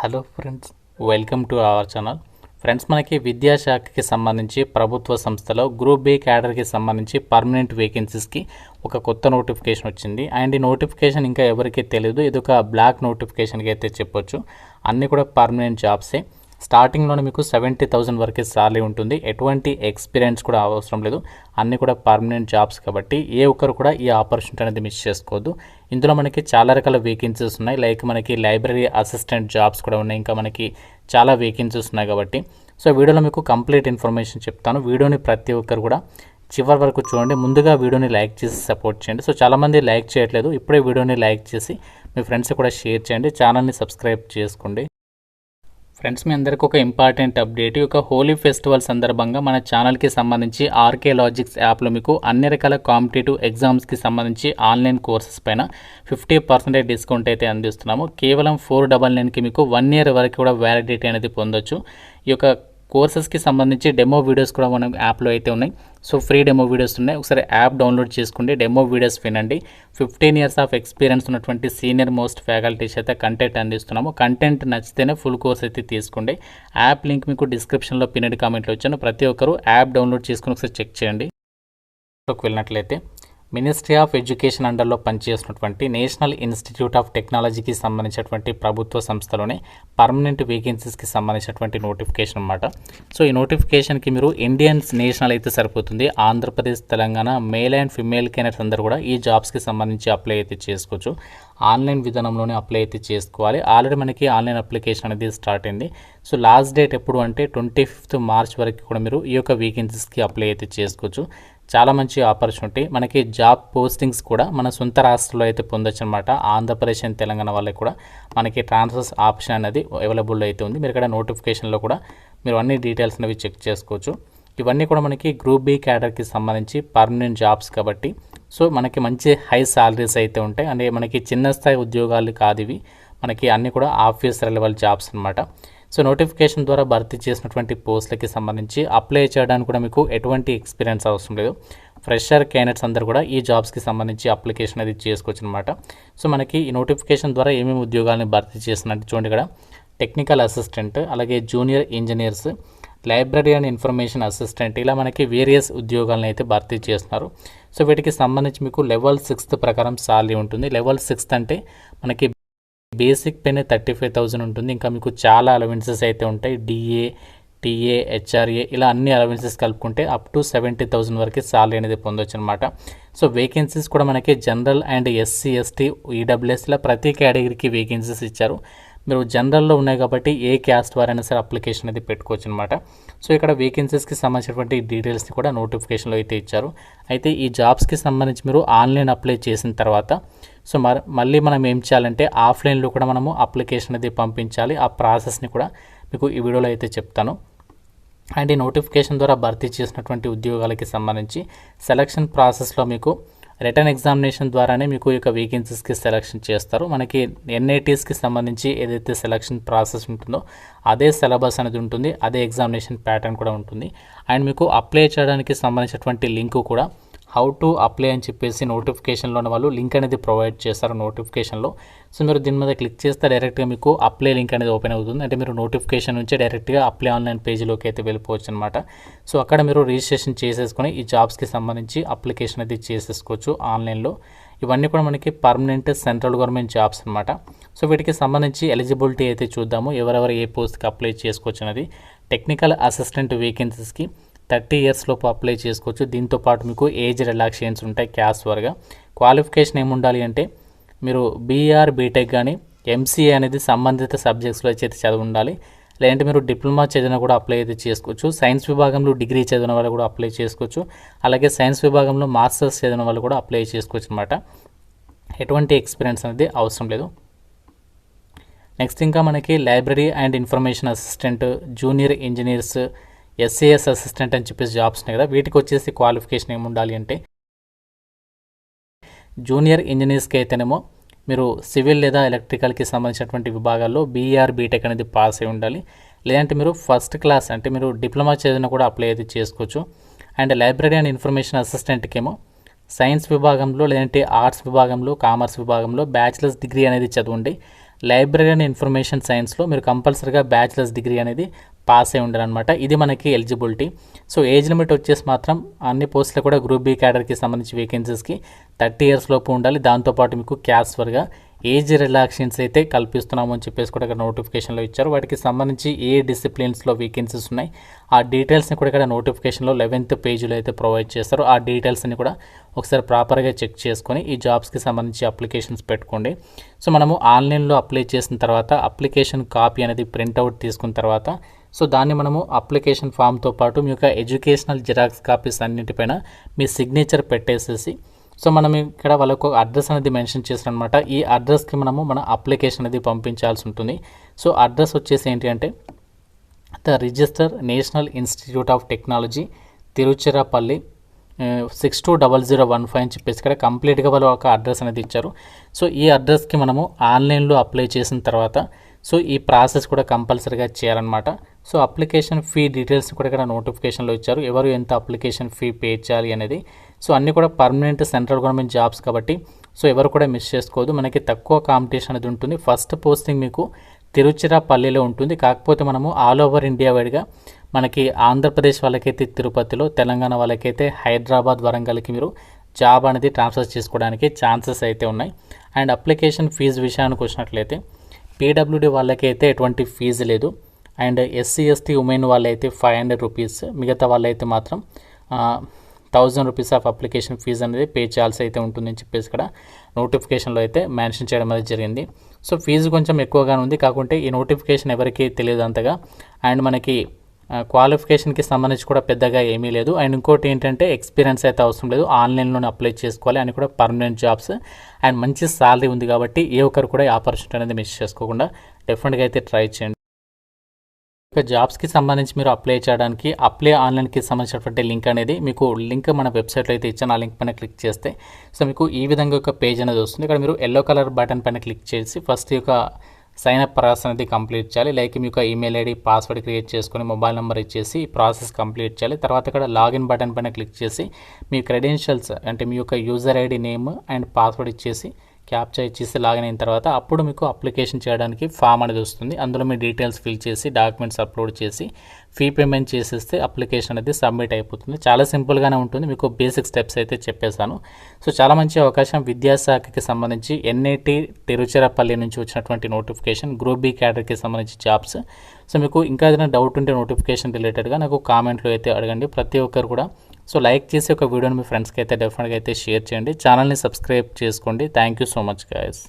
Hello friends, welcome to our channel. Friends, మనకి విద్యాశాఖకి సంబంధించి ప్రభుత్వ సంస్థలో గ్రూప్ బి క్యాడర్కి సంబంధించి పర్మనెంట్ వేకెన్సీస్కి ఒక కొత్త నోటిఫికేషన్ వచ్చింది. అండ్ ఈ నోటిఫికేషన్ ఇంకా ఎవరికీ తెలియదు. ఇది ఒక బ్లాక్ నోటిఫికేషన్కి అయితే చెప్పొచ్చు. అన్నీ కూడా పర్మనెంట్ జాబ్సే. స్టార్టింగ్లోనే మీకు 70,000 వరకే సాలరీ ఉంటుంది. ఎటువంటి ఎక్స్పీరియన్స్ కూడా అవసరం లేదు. అన్నీ కూడా పర్మనెంట్ జాబ్స్ కాబట్టి ఏ ఒక్కరు కూడా ఈ ఆపర్చునిటీ అనేది మిస్ చేసుకోవద్దు. ఇందులో మనకి చాలా రకాల వేకెన్సీస్ ఉన్నాయి. లైక్ మనకి లైబ్రరీ అసిస్టెంట్ జాబ్స్ కూడా ఉన్నాయి. ఇంకా మనకి చాలా వేకెన్సీస్ ఉన్నాయి కాబట్టి వీడియోలో మీకు కంప్లీట్ ఇన్ఫర్మేషన్ చెప్తాను. వీడియోని ప్రతి ఒక్కరు కూడా చివరి వరకు చూడండి. ముందుగా వీడియోని లైక్ చేసి సపోర్ట్ చేయండి. చాలామంది లైక్ చేయట్లేదు. ఇప్పుడే వీడియోని లైక్ చేసి మీ ఫ్రెండ్స్ కూడా షేర్ చేయండి. ఛానల్ని సబ్స్క్రైబ్ చేసుకోండి. ఫ్రెండ్స్, మీ అందరికీ ఒక ఇంపార్టెంట్ అప్డేట్. ఒక హోలీ ఫెస్టివల్ సందర్భంగా మన ఛానల్కి సంబంధించి ఆర్కే లాజిక్స్ యాప్లో మీకు అన్ని రకాల కాంపిటేటివ్ ఎగ్జామ్స్కి సంబంధించి ఆన్లైన్ కోర్సెస్ పైన 50% డిస్కౌంట్ అయితే అందిస్తున్నాము. కేవలం 499కి మీకు 1 year వరకు కూడా వ్యాలిడిటీ అనేది పొందొచ్చు. ఈ యొక్క కోర్సెస్కి సంబంధించి డెమో వీడియోస్ కూడా మన యాప్లో అయితే ఉన్నాయి. ఫ్రీ డెమో వీడియోస్ ఉన్నాయి. ఒకసారి యాప్ డౌన్లోడ్ చేసుకోండి, డెమో వీడియోస్ వినండి. 15 years ఆఫ్ ఎక్స్పీరియన్స్ ఉన్నటువంటి సీనియర్ మోస్ట్ ఫ్యాకల్టీస్ అయితే కంటెంట్ అందిస్తున్నాము. కంటెంట్ నచ్చితేనే ఫుల్ కోర్స్ అయితే తీసుకోండి. యాప్ లింక్ మీకు డిస్క్రిప్షన్లో పిన్నెడ్ కామెంట్లో వచ్చాను. ప్రతి ఒక్కరూ యాప్ డౌన్లోడ్ చేసుకుని ఒకసారి చెక్ చేయండి. వెళ్ళినట్లయితే మినిస్ట్రీ ఆఫ్ ఎడ్యుకేషన్ అండర్లో పనిచేస్తున్నటువంటి నేషనల్ ఇన్స్టిట్యూట్ ఆఫ్ టెక్నాలజీకి సంబంధించినటువంటి ప్రభుత్వ సంస్థలోనే పర్మనెంట్ వేకెన్సీస్కి సంబంధించినటువంటి నోటిఫికేషన్ అనమాట. ఈ నోటిఫికేషన్కి మీరు ఇండియన్స్ నేషనల్ అయితే సరిపోతుంది. Andhra Pradesh, Telangana male and female candidates అందరూ కూడా ఈ జాబ్స్కి సంబంధించి అప్లై అయితే చేసుకోవచ్చు. ఆన్లైన్ విధానంలోనే అప్లై అయితే చేసుకోవాలి. ఆల్రెడీ మనకి ఆన్లైన్ అప్లికేషన్ అనేది స్టార్ట్ అయింది. లాస్ట్ డేట్ ఎప్పుడు అంటే 25th March వరకు కూడా మీరు ఈ యొక్క వేకెన్సీస్కి అప్లై అయితే చేసుకోవచ్చు. చాలా మంచి ఆపర్చునిటీ. మనకి జాబ్ పోస్టింగ్స్ కూడా మన సొంత రాష్ట్రంలో అయితే పొందొచ్చు అనమాట. ఆంధ్రప్రదేశ్ అండ్ తెలంగాణ వాళ్ళకి కూడా మనకి ట్రాన్స్ఫర్స్ ఆప్షన్ అనేది అవైలబుల్ అయితే ఉంది. మీరు ఇక్కడ నోటిఫికేషన్లో కూడా మీరు అన్ని డీటెయిల్స్ అనేవి చెక్ చేసుకోవచ్చు. ఇవన్నీ కూడా మనకి గ్రూప్ బి క్యాడర్కి సంబంధించి పర్మనెంట్ జాబ్స్ కాబట్టి మనకి మంచి హై సాలరీస్ అయితే ఉంటాయి. అంటే మనకి చిన్న స్థాయి ఉద్యోగాలు కాదు ఇవి. మనకి అన్నీ కూడా ఆఫీసర్ లెవెల్ జాబ్స్ అనమాట. నోటిఫికేషన్ ద్వారా భర్తీ చేసినటువంటి పోస్టులకి సంబంధించి అప్లై చేయడానికి కూడా మీకు ఎటువంటి ఎక్స్పీరియన్స్ అవసరం లేదు. ఫ్రెషర్ క్యాండిడేట్స్ అందరూ కూడా ఈ జాబ్స్కి సంబంధించి అప్లికేషన్ అది చేసుకోవచ్చు అనమాట. మనకి ఈ నోటిఫికేషన్ ద్వారా ఏమేమి ఉద్యోగాలను భర్తీ చేస్తున్నట్టు చూడండి. ఇక్కడ టెక్నికల్ అసిస్టెంట్, అలాగే junior engineers, library and information assistant, ఇలా మనకి వేరియస్ ఉద్యోగాలను అయితే భర్తీ చేస్తున్నారు. వీటికి సంబంధించి మీకు లెవెల్ 6 ప్రకారం సాలరీ ఉంటుంది. లెవెల్ 6 అంటే మనకి బేసిక్ పేనే 35,000 ఉంటుంది. ఇంకా మీకు చాలా అలవెన్సెస్ అయితే ఉంటాయి. డిఏ, టీఏ, హెచ్ఆర్ఏ ఇలా అన్ని అలవెన్సెస్ కలుపుకుంటే అప్ టు 70,000 వరకు సాలరీ అనేది పొందొచ్చు అనమాట. వేకెన్సీస్ కూడా మనకి general and SC, ST, EWS ఇలా ప్రతి కేటగిరీకి వేకెన్సీస్ ఇచ్చారు. మీరు జనరల్లో ఉన్నాయి కాబట్టి ఏ క్యాస్ట్ వారైనా సరే అప్లికేషన్ అనేది పెట్టుకోవచ్చు అనమాట. ఇక్కడ వేకెన్సీస్కి సంబంధించినటువంటి డీటెయిల్స్ని కూడా నోటిఫికేషన్లో అయితే ఇచ్చారు. అయితే ఈ జాబ్స్కి సంబంధించి మీరు ఆన్లైన్ అప్లై చేసిన తర్వాత మళ్ళీ మనం ఏం చేయాలంటే ఆఫ్లైన్లో కూడా మనము అప్లికేషన్ అనేది పంపించాలి. ఆ ప్రాసెస్ని కూడా మీకు ఈ వీడియోలో అయితే చెప్తాను. అండ్ ఈ నోటిఫికేషన్ ద్వారా భర్తీ చేసినటువంటి ఉద్యోగాలకి సంబంధించి సెలక్షన్ ప్రాసెస్లో మీకు రిటర్న్ ఎగ్జామినేషన్ ద్వారానే మీకు ఈ యొక్క వేకెన్సీస్కి సెలక్షన్ చేస్తారు. మనకి ఎన్ఐటీస్కి సంబంధించి ఏదైతే సెలక్షన్ ప్రాసెస్ ఉంటుందో అదే సిలబస్ అనేది ఉంటుంది, అదే ఎగ్జామినేషన్ ప్యాటర్న్ కూడా ఉంటుంది. అండ్ మీకు అప్లై చేయడానికి సంబంధించినటువంటి లింక్ కూడా హౌ టు అప్లై అని చెప్పేసి నోటిఫికేషన్లోని వాళ్ళు లింక్ అనేది ప్రొవైడ్ చేస్తారు నోటిఫికేషన్లో. మీరు దీని మీద క్లిక్ చేస్తే డైరెక్ట్గా మీకు అప్లై లింక్ అనేది ఓపెన్ అవుతుంది. అంటే మీరు నోటిఫికేషన్ నుంచి డైరెక్ట్గా అప్లై ఆన్లైన్ పేజీలోకి అయితే వెళ్ళిపోవచ్చు అనమాట. అక్కడ మీరు రిజిస్ట్రేషన్ చేసేసుకొని ఈ జాబ్స్కి సంబంధించి అప్లికేషన్ అయితే చేసేసుకోవచ్చు ఆన్లైన్లో. ఇవన్నీ కూడా మనకి పర్మనెంట్ సెంట్రల్ గవర్నమెంట్ జాబ్స్ అనమాట. వీటికి సంబంధించి ఎలిజిబిలిటీ అయితే చూద్దాము. ఎవరెవరు ఏ పోస్ట్కి అప్లై చేసుకోవచ్చు అనేది. టెక్నికల్ అసిస్టెంట్ వేకెన్సీస్కి 30 years లోపు అప్లై చేసుకోవచ్చు. దీంతోపాటు మీకు ఏజ్ రిలాక్సేషన్స్ ఉంటాయి క్యాస్ట్ వారుగా. క్వాలిఫికేషన్ ఏముండాలి అంటే మీరు బీఆర్, బీటెక్ కానీ ఎంసీఏ అనేది సంబంధిత సబ్జెక్ట్స్లో అయితే చదివి ఉండాలి. లేదంటే మీరు డిప్లొమా చదివిన కూడా అప్లై అయితే చేసుకోవచ్చు. సైన్స్ విభాగంలో డిగ్రీ చదివిన వాళ్ళు కూడా అప్లై చేసుకోవచ్చు. అలాగే సైన్స్ విభాగంలో మాస్టర్స్ చదివిన వాళ్ళు కూడా అప్లై చేసుకోవచ్చు అనమాట. ఎటువంటి ఎక్స్పీరియన్స్ అనేది అవసరం లేదు. నెక్స్ట్ ఇంకా మనకి library and information assistant, junior engineers, SAs assistant అని చెప్పేసి జాబ్స్ ఉన్నాయి కదా. వీటికి వచ్చేసి క్వాలిఫికేషన్ ఏముండాలి అంటే జూనియర్ ఇంజనీర్స్కి అయితేనేమో మీరు సివిల్ లేదా ఎలక్ట్రికల్కి సంబంధించినటువంటి విభాగాల్లో బీఆర్, బీటెక్ అనేది పాస్ అయి ఉండాలి. లేదంటే మీరు ఫస్ట్ క్లాస్ అంటే మీరు డిప్లొమా చదివినా కూడా అప్లై అయితే చేసుకోవచ్చు. అండ్ లైబ్రరీ అండ్ ఇన్ఫర్మేషన్ అసిస్టెంట్కి ఏమో సైన్స్ విభాగంలో లేదంటే ఆర్ట్స్ విభాగంలో, కామర్స్ విభాగంలో బ్యాచిలర్స్ డిగ్రీ అనేది చదవండి. లైబ్రరీ అండ్ ఇన్ఫర్మేషన్ సైన్స్లో మీరు కంపల్సరీగా బ్యాచిలర్స్ డిగ్రీ అనేది పాస్ అయి ఉండాలన్నమాట. ఇది మనకి ఎలిజిబిలిటీ. సో ఏజ్ లిమిట్ వచ్చేసి మాత్రం అన్ని పోస్టులు కూడా గ్రూప్ బి క్యాడర్కి సంబంధించి వేకెన్సీస్కి 30 ఇయర్స్ లోపు ఉండాలి. దాంతోపాటు మీకు క్యాస్వర్గా ఏజ్ రిలాక్సేషన్స్ అయితే కల్పిస్తున్నాము అని చెప్పేసి కూడా ఇక్కడ నోటిఫికేషన్లో ఇచ్చారు. వాటికి సంబంధించి ఏ డిసిప్లిన్స్లో వేకెన్సీస్ ఉన్నాయి ఆ డీటెయిల్స్ని కూడా ఇక్కడ నోటిఫికేషన్లో 11th పేజీలో అయితే ప్రొవైడ్ చేస్తారు. ఆ డీటెయిల్స్ని కూడా ఒకసారి ప్రాపర్గా చెక్ చేసుకొని ఈ జాబ్స్కి సంబంధించి అప్లికేషన్స్ పెట్టుకోండి. సో మనము ఆన్లైన్లో అప్లై చేసిన తర్వాత అప్లికేషన్ కాపీ అనేది ప్రింట్అవుట్ తీసుకున్న తర్వాత సో దాన్ని మనము అప్లికేషన్ ఫామ్తో పాటు మీ యొక్క ఎడ్యుకేషనల్ జిరాక్స్ కాపీస్ అన్నింటిపైన మీ సిగ్నేచర్ పెట్టేసేసి సో మనం ఇక్కడ వాళ్ళకు అడ్రస్ అనేది మెన్షన్ చేశారనమాట. ఈ అడ్రస్కి మనము మన అప్లికేషన్ అనేది పంపించాల్సి ఉంటుంది. సో అడ్రస్ వచ్చేసి ఏంటి అంటే the register national institute of technology Tiruchirappalli 620015 అని చెప్పేసి ఇక్కడ కంప్లీట్గా వాళ్ళు ఒక అడ్రస్ అనేది ఇచ్చారు. సో ఈ అడ్రస్కి మనము ఆన్లైన్లో అప్లై చేసిన తర్వాత సో ఈ ప్రాసెస్ కూడా కంపల్సరీగా చేయాలన్నమాట. సో అప్లికేషన్ ఫీ డీటెయిల్స్ కూడా ఇక్కడ నోటిఫికేషన్లో ఇచ్చారు. ఎవరు ఎంత అప్లికేషన్ ఫీ పే చేయాలి అనేది. సో అన్నీ కూడా పర్మనెంట్ సెంట్రల్ గవర్నమెంట్ జాబ్స్ కాబట్టి సో ఎవరు కూడా మిస్ చేసుకోవద్దు. మనకి తక్కువ కాంపిటీషన్ అనేది ఉంటుంది. ఫస్ట్ పోస్టింగ్ మీకు తిరుచిరాపల్లిలో ఉంటుంది. కాకపోతే మనము ఆల్ ఓవర్ ఇండియా వైడ్గా మనకి ఆంధ్రప్రదేశ్ వాళ్ళకైతే తిరుపతిలో, తెలంగాణ వాళ్ళకైతే హైదరాబాద్, వరంగల్కి మీరు జాబ్ అనేది ట్రాన్స్ఫర్ చేసుకోవడానికి ఛాన్సెస్ అయితే ఉన్నాయి. అండ్ అప్లికేషన్ ఫీజు విషయానికి వచ్చినట్లయితే పీడబ్ల్యూడీ వాళ్ళకైతే ఎటువంటి ఫీజు లేదు. అండ్ ఎస్సీ ఎస్టీ ఉమెన్ వాళ్ళైతే 500 రూపీస్, మిగతా వాళ్ళైతే మాత్రం 1000 రూపీస్ ఆఫ్ అప్లికేషన్ ఫీజు అనేది పే చేయాల్సి అయితే ఉంటుందని చెప్పేసి ఇక్కడ నోటిఫికేషన్లో అయితే మెన్షన్ చేయడం అనేది జరిగింది. సో ఫీజు కొంచెం ఎక్కువగానే ఉంది. కాకుంటే ఈ నోటిఫికేషన్ ఎవరికి తెలియదు అంతగా. అండ్ మనకి క్వాలిఫికేషన్కి సంబంధించి కూడా పెద్దగా ఏమీ లేదు. అండ్ ఇంకోటి ఏంటంటే ఎక్స్పీరియన్స్ అయితే అవసరం లేదు, ఆన్లైన్లోనే అప్లై చేసుకోవాలి. అని కూడా పర్మనెంట్ జాబ్స్ అండ్ మంచి శాలరీ ఉంది కాబట్టి ఏ ఒక్కరు కూడా ఈ ఆపర్చునిటీ అనేది మిస్ చేసుకోకుండా డెఫినెట్గా అయితే ట్రై చేయండి. ఇక జాబ్స్కి సంబంధించి మీరు అప్లై చేయడానికి అప్లై ఆన్లైన్కి సంబంధించినటువంటి లింక్ అనేది మీకు లింక్ మన వెబ్సైట్లో అయితే ఇచ్చాను. ఆ లింక్ పైన క్లిక్ చేస్తే సో మీకు ఈ విధంగా ఒక పేజ్ అనేది వస్తుంది. ఇక్కడ మీరు ఎల్లో కలర్ బటన్ పైన క్లిక్ చేసి ఫస్ట్ యొక్క సైన్ అప్ ప్రాసెస్ అనేది కంప్లీట్ చేయాలి. లైక్ మీ యొక్క ఈమెయిల్ ఐడి, పాస్వర్డ్ క్రియేట్ చేసుకొని మొబైల్ నెంబర్ ఇచ్చేసి ఈ ప్రాసెస్ కంప్లీట్ చేయాలి. తర్వాత ఇక్కడ లాగిన్ బటన్ పైన క్లిక్ చేసి మీ క్రెడెన్షియల్స్ అంటే మీ యొక్క user ID, name and password ఇచ్చేసి క్యాప్చా ఇచ్చేసి లాగిన్ అయిన తర్వాత అప్పుడు మీకు అప్లికేషన్ చేయడానికి ఫామ్ అనేది వస్తుంది. అందులో మీ డీటెయిల్స్ ఫిల్ చేసి డాక్యుమెంట్స్ అప్లోడ్ చేసి ఫీ పేమెంట్ చేసేస్తే అప్లికేషన్ అనేది సబ్మిట్ అయిపోతుంది. చాలా సింపుల్గానే ఉంటుంది. మీకు బేసిక్ స్టెప్స్ అయితే చెప్పేశాను. సో చాలా మంచి అవకాశం. విద్యాశాఖకి సంబంధించి ఎన్ఐటి తిరుచిరాపల్లి నుంచి వచ్చినటువంటి నోటిఫికేషన్ గ్రూప్ బి క్యాడర్కి సంబంధించి జాబ్స్. సో మీకు ఇంకా ఏదైనా డౌట్ ఉంటే నోటిఫికేషన్ రిలేటెడ్గా నాకు కామెంట్లో అయితే అడగండి. ప్రతి ఒక్కరు కూడా సో లైక్ చేసి ఒక వీడియోని మీ ఫ్రెండ్స్కి అయితే డెఫినెట్గా అయితే షేర్ చేయండి. ఛానల్ని సబ్స్క్రైబ్ చేసుకోండి. Thank you so much guys.